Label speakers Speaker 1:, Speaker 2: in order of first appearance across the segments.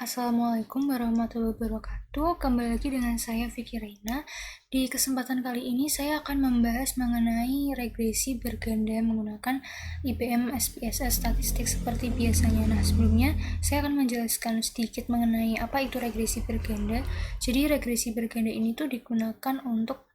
Speaker 1: Assalamualaikum warahmatullahi wabarakatuh. Kembali lagi dengan saya Vicky Reina. Di kesempatan kali ini saya akan membahas mengenai regresi berganda menggunakan IPM SPSS statistik seperti biasanya. Nah, sebelumnya saya akan menjelaskan sedikit mengenai apa itu regresi berganda. Jadi regresi berganda ini tuh digunakan untuk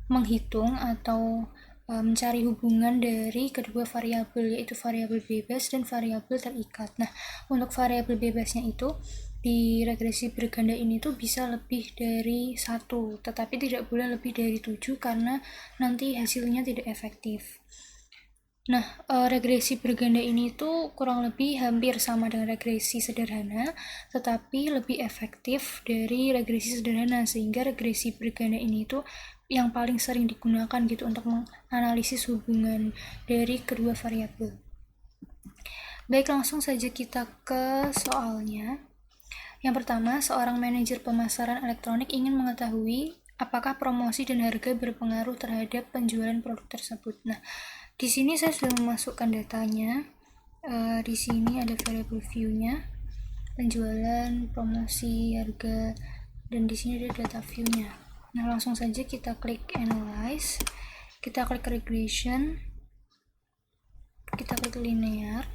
Speaker 1: menghitung atau mencari hubungan dari kedua variabel, yaitu variabel bebas dan variabel terikat. Nah, untuk variabel bebasnya itu di regresi berganda ini tuh bisa lebih dari 1, tetapi tidak boleh lebih dari 7 karena nanti hasilnya tidak efektif. Nah, regresi berganda ini tuh kurang lebih hampir sama dengan regresi sederhana, tetapi lebih efektif dari regresi sederhana, sehingga regresi berganda ini tuh yang paling sering digunakan gitu untuk menganalisis hubungan dari kedua variabel. Baik, langsung saja kita ke soalnya. Yang pertama, seorang manajer pemasaran elektronik ingin mengetahui apakah promosi dan harga berpengaruh terhadap penjualan produk tersebut. Nah, di sini saya sudah memasukkan datanya. Di sini ada variable view-nya, penjualan, promosi, harga, dan di sini ada data view-nya. Nah, langsung saja kita klik analyze, kita klik regression, kita klik linear.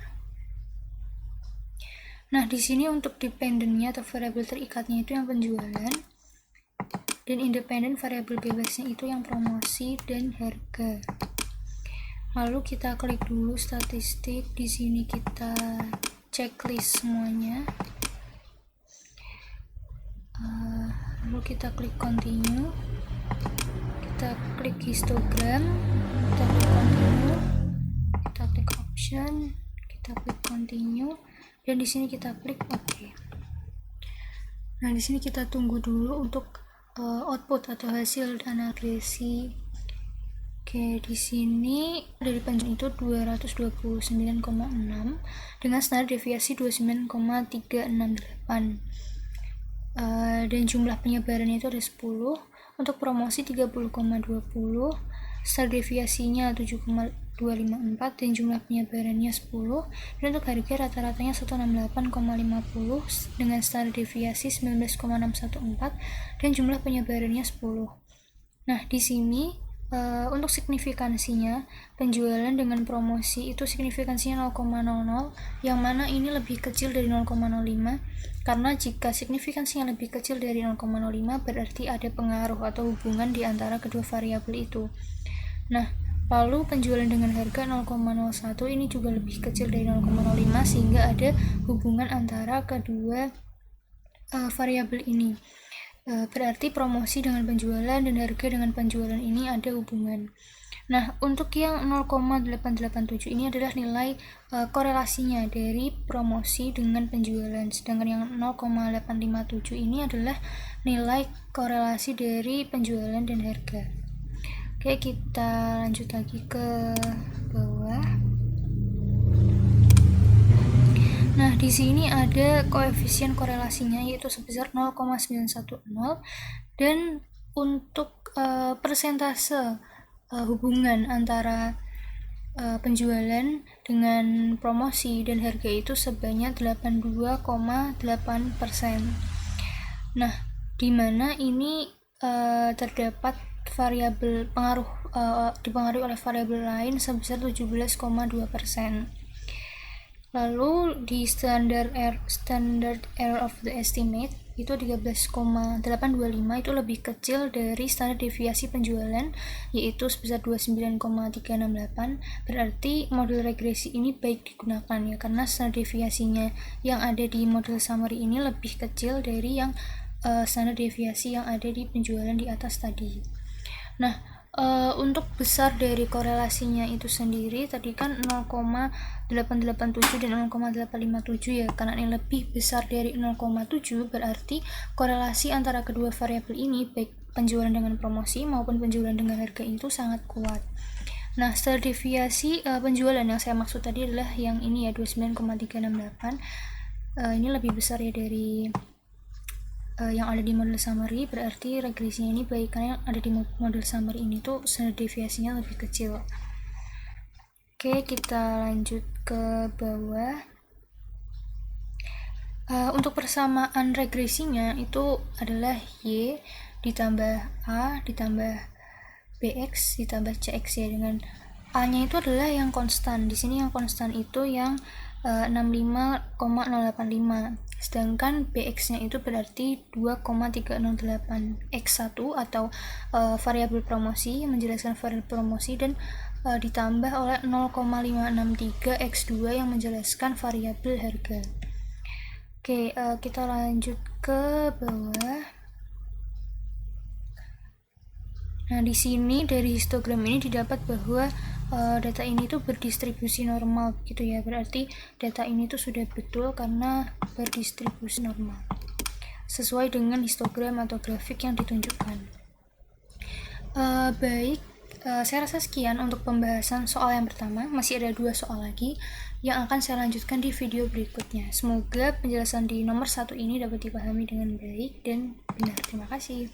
Speaker 1: Nah, di sini untuk dependent-nya atau variabel terikatnya itu yang penjualan, dan independent variabel bebasnya itu yang promosi dan harga. Lalu kita klik dulu statistik, di sini kita checklist semuanya. Lalu kita klik continue, kita klik histogram, kita klik continue, kita klik option, kita klik continue, dan di sini kita klik OK. Nah, di sini kita tunggu dulu untuk output atau hasil regresi. Oke, di sini dari penjualan itu 229,6 dengan standar deviasi 29,368. Dan jumlah penyebarannya itu ada 10. Untuk promosi 30,20, standar deviasinya 7,254 dan jumlah penyebarannya 10. Dan untuk harga rata-ratanya 168,50 dengan standar deviasi 19,614 dan jumlah penyebarannya 10. Nah, di sini untuk signifikansinya, penjualan dengan promosi itu signifikansinya 0,00, yang mana ini lebih kecil dari 0,05, karena jika signifikansinya lebih kecil dari 0,05 berarti ada pengaruh atau hubungan di antara kedua variabel itu. Nah, lalu penjualan dengan harga 0,01 ini juga lebih kecil dari 0,05 sehingga ada hubungan antara kedua variabel ini. Berarti promosi dengan penjualan dan harga dengan penjualan ini ada hubungan. Nah, untuk yang 0,887 ini adalah nilai korelasinya dari promosi dengan penjualan, sedangkan yang 0,857 ini adalah nilai korelasi dari penjualan dan harga. Oke, kita lanjut lagi ke bawah. Nah, di sini ada koefisien korelasinya yaitu sebesar 0,910, dan untuk persentase hubungan antara penjualan dengan promosi dan harga itu sebanyak 82,8%. Nah, di mana ini terdapat variabel pengaruh dipengaruhi oleh variabel lain sebesar 17,2%. Lalu di standard error of the estimate itu 13,825 itu lebih kecil dari standar deviasi penjualan yaitu sebesar 29,368. Berarti model regresi ini baik digunakan ya, karena standar deviasinya yang ada di model summary ini lebih kecil dari yang standar deviasi yang ada di penjualan di atas tadi. Nah, untuk besar dari korelasinya itu sendiri tadi kan 0,887 dan 0,857 ya, karena ini lebih besar dari 0,7 berarti korelasi antara kedua variabel ini baik penjualan dengan promosi maupun penjualan dengan harga itu sangat kuat. Nah, standar deviasi penjualan yang saya maksud tadi adalah yang ini ya, 29,368. Ini lebih besar ya dari yang ada di model summary, berarti regresinya ini baik karena yang ada di model summary ini tuh standar deviasinya lebih kecil. Oke, kita lanjut ke bawah. Untuk persamaan regresinya itu adalah Y ditambah A ditambah BX ditambah CX ya, dengan A-nya itu adalah yang konstan. Di sini yang konstan itu yang 65,085. Sedangkan BX-nya itu berarti 2,308 X1 atau variabel promosi yang menjelaskan variabel promosi, dan ditambah oleh 0,563 X2 yang menjelaskan variabel harga. Oke, kita lanjut ke bawah. Nah, di sini dari histogram ini didapat bahwa data ini tuh berdistribusi normal gitu ya. Berarti data ini tuh sudah betul karena berdistribusi normal sesuai dengan histogram atau grafik yang ditunjukkan. Baik, saya rasa sekian untuk pembahasan soal yang pertama. Masih ada 2 soal lagi yang akan saya lanjutkan di video berikutnya. Semoga penjelasan di nomor 1 ini dapat dipahami dengan baik dan benar. Terima kasih.